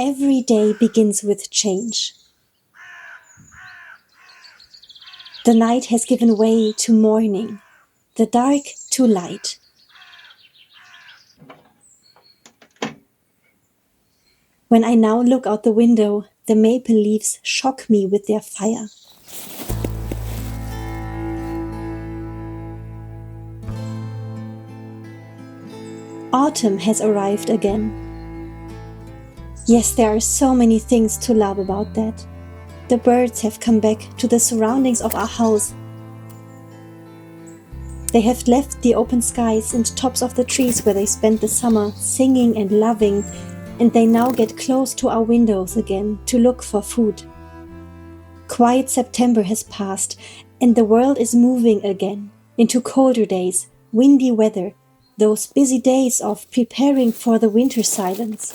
every day begins with change. The night has given way to morning, the dark to light. When I now look out the window, the maple leaves shock me with their fire. Autumn has arrived again. Yes, there are so many things to love about that. The birds have come back to the surroundings of our house. They have left the open skies and tops of the trees where they spent the summer singing and loving, and they now get close to our windows again to look for food. Quiet September has passed, and the world is moving again into colder days, windy weather, those busy days of preparing for the winter silence.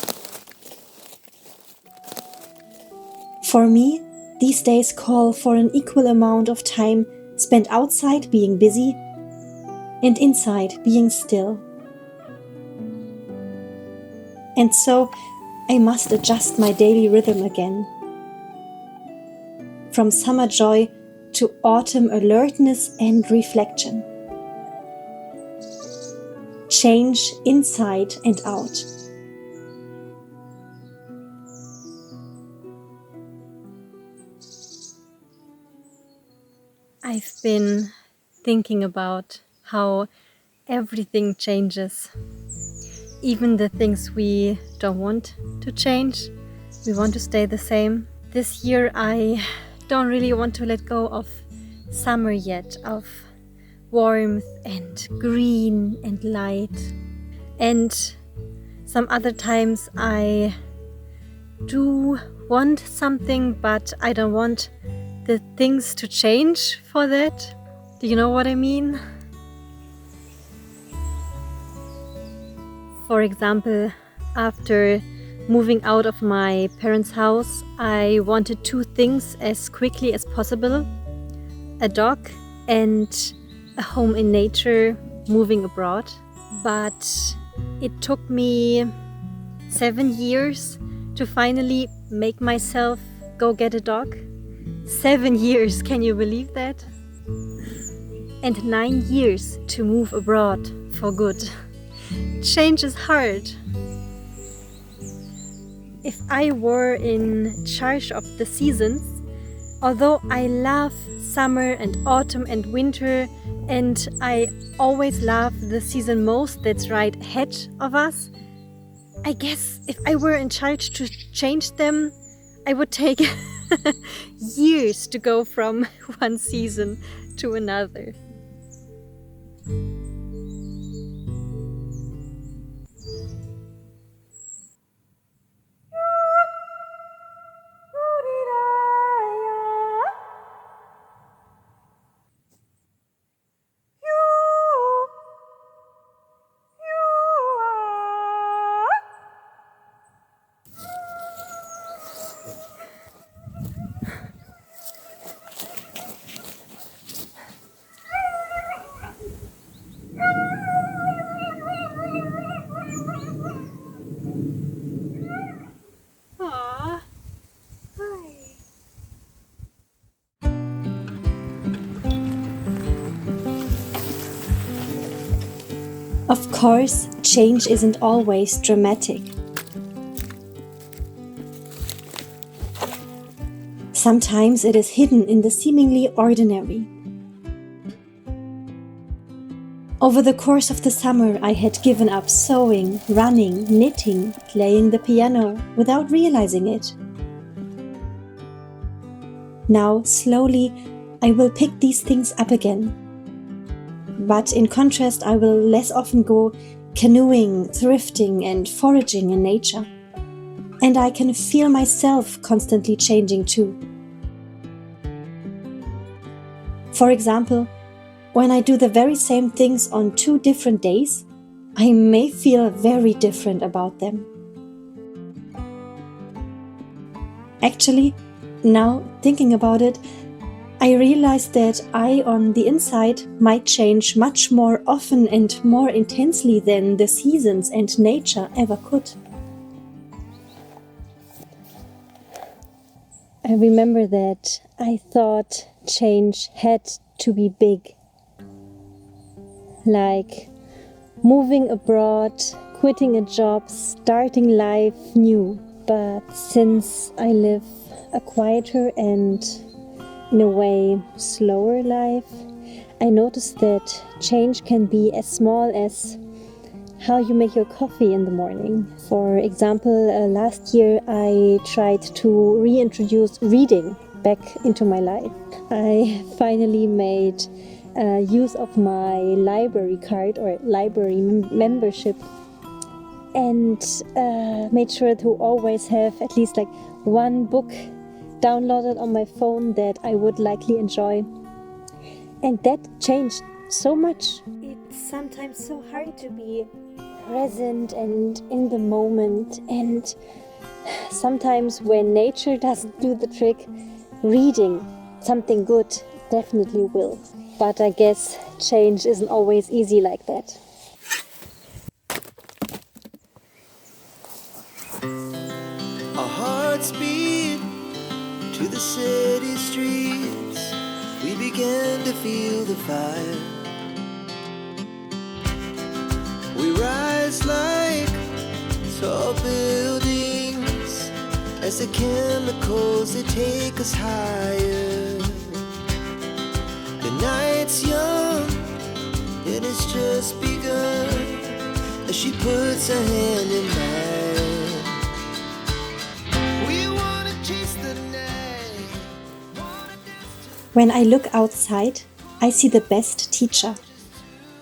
For me, these days call for an equal amount of time spent outside being busy and inside being still. And so I must adjust my daily rhythm again. From summer joy to autumn alertness and reflection. Change inside and out. I've been thinking about how everything changes. Even the things we don't want to change, we want to stay the same. This year I don't really want to let go of summer yet, of warmth and green and light. And some other times I do want something, but I don't want the things to change for that. Do you know what I mean? For example, after moving out of my parents' house, I wanted two things as quickly as possible: a dog and a home in nature, moving abroad. But it took me 7 years to finally make myself go get a dog. 7 years, can you believe that? And 9 years to move abroad for good. Change is hard. If I were in charge of the seasons, although I love summer and autumn and winter, and I always love the season most that's right ahead of us, I guess if I were in charge to change them, I would take years to go from one season to another. Of course, change isn't always dramatic. Sometimes it is hidden in the seemingly ordinary. Over the course of the summer, I had given up sewing, running, knitting, playing the piano without realizing it. Now, slowly, I will pick these things up again. But in contrast, I will less often go canoeing, thrifting, and foraging in nature. And I can feel myself constantly changing too. For example, when I do the very same things on 2 different days, I may feel very different about them. Actually, now thinking about it, I realized that I, on the inside, might change much more often and more intensely than the seasons and nature ever could. I remember that I thought change had to be big, like moving abroad, quitting a job, starting life new. But since I live a quieter and, in a way, slower life, I noticed that change can be as small as how you make your coffee in the morning. For example, last year I tried to reintroduce reading back into my life. I finally made use of my library card or library membership and made sure to always have at least like one book downloaded on my phone that I would likely enjoy. And that changed so much. It's sometimes so hard to be present and in the moment, and sometimes when nature doesn't do the trick, reading something good definitely will. But I guess change isn't always easy like that. Our hearts beat to the city streets. We began to feel the fire. We rise like tall buildings as the chemicals, they take us higher. The night's young and it's just begun as she puts her hand in mine. We wanna chase the night. When I look outside, I see the best teacher.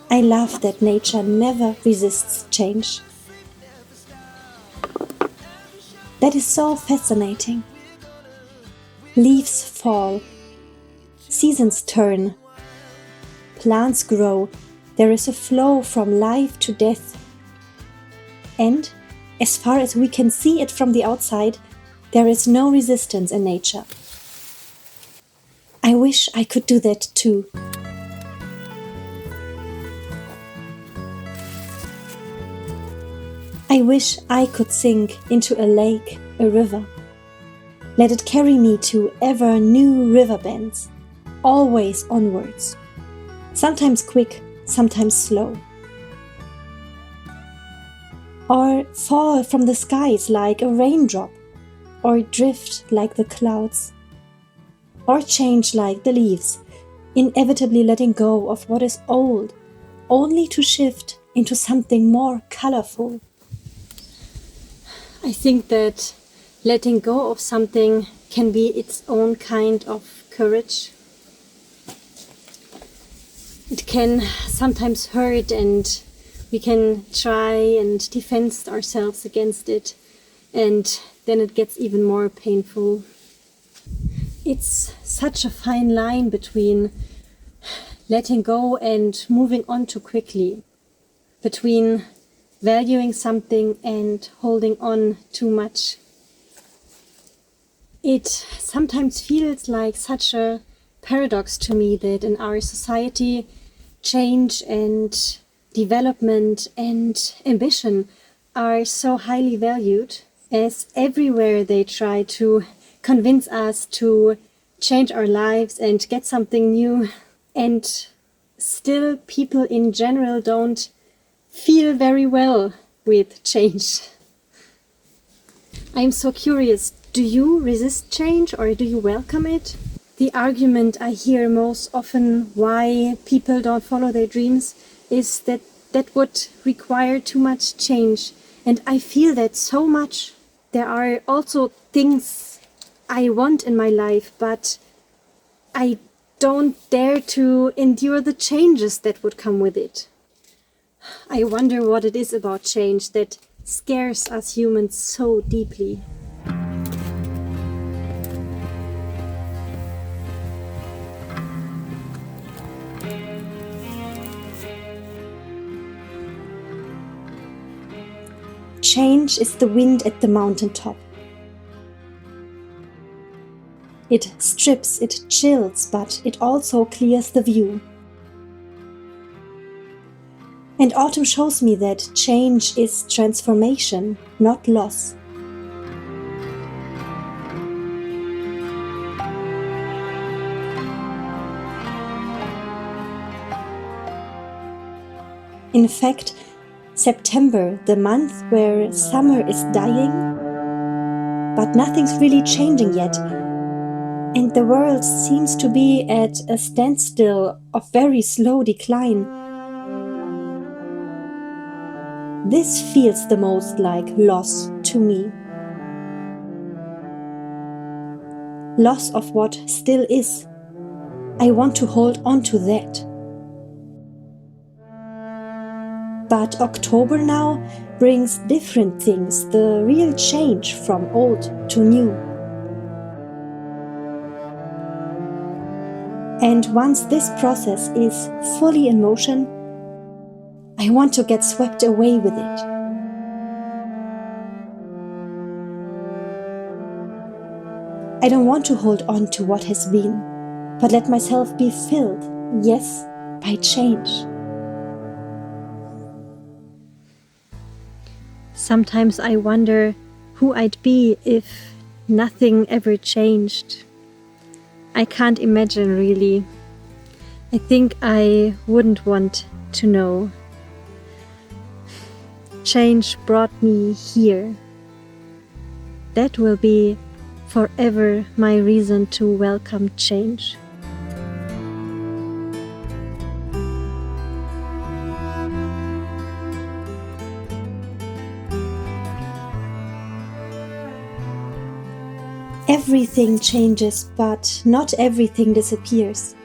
I love that nature never resists change. That is so fascinating. Leaves fall, seasons turn, plants grow, there is a flow from life to death. And, as far as we can see it from the outside, there is no resistance in nature. I wish I could do that too. I wish I could sink into a lake, a river. Let it carry me to ever new river bends, always onwards. Sometimes quick, sometimes slow. Or fall from the skies like a raindrop, or drift like the clouds, or change like the leaves, inevitably letting go of what is old, only to shift into something more colorful. I think that letting go of something can be its own kind of courage. It can sometimes hurt and we can try and defend ourselves against it, and then it gets even more painful. It's such a fine line between letting go and moving on too quickly, between valuing something and holding on too much. It sometimes feels like such a paradox to me that in our society, change and development and ambition are so highly valued, as everywhere they try to convince us to change our lives and get something new, and still people in general don't feel very well with change. I'm so curious, do you resist change or do you welcome it? The argument I hear most often why people don't follow their dreams is that that would require too much change, and I feel that so much. There are also things I want in my life, but I don't dare to endure the changes that would come with it. I wonder what it is about change that scares us humans so deeply. Change is the wind at the mountaintop. It strips, it chills, but it also clears the view. And autumn shows me that change is transformation, not loss. In fact, September, the month where summer is dying, but nothing's really changing yet, and the world seems to be at a standstill of very slow decline. This feels the most like loss to me. Loss of what still is. I want to hold on to that. But October now brings different things, the real change from old to new. And once this process is fully in motion, I want to get swept away with it. I don't want to hold on to what has been, but let myself be filled, yes, by change. Sometimes I wonder who I'd be if nothing ever changed. I can't imagine really. I think I wouldn't want to know. Change brought me here. That will be forever my reason to welcome change. Everything changes, but not everything disappears.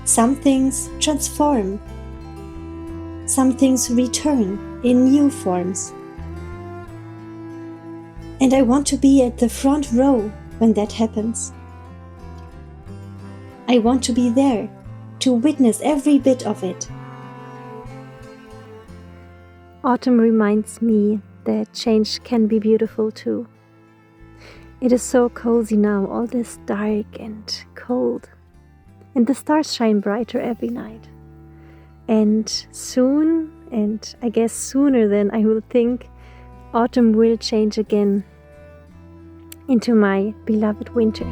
Some things transform. Some things return in new forms. And I want to be at the front row when that happens. I want to be there to witness every bit of it. Autumn reminds me that change can be beautiful too. It is so cozy now, all this dark and cold. And the stars shine brighter every night. And soon, and I guess sooner than I will think, autumn will change again into my beloved winter.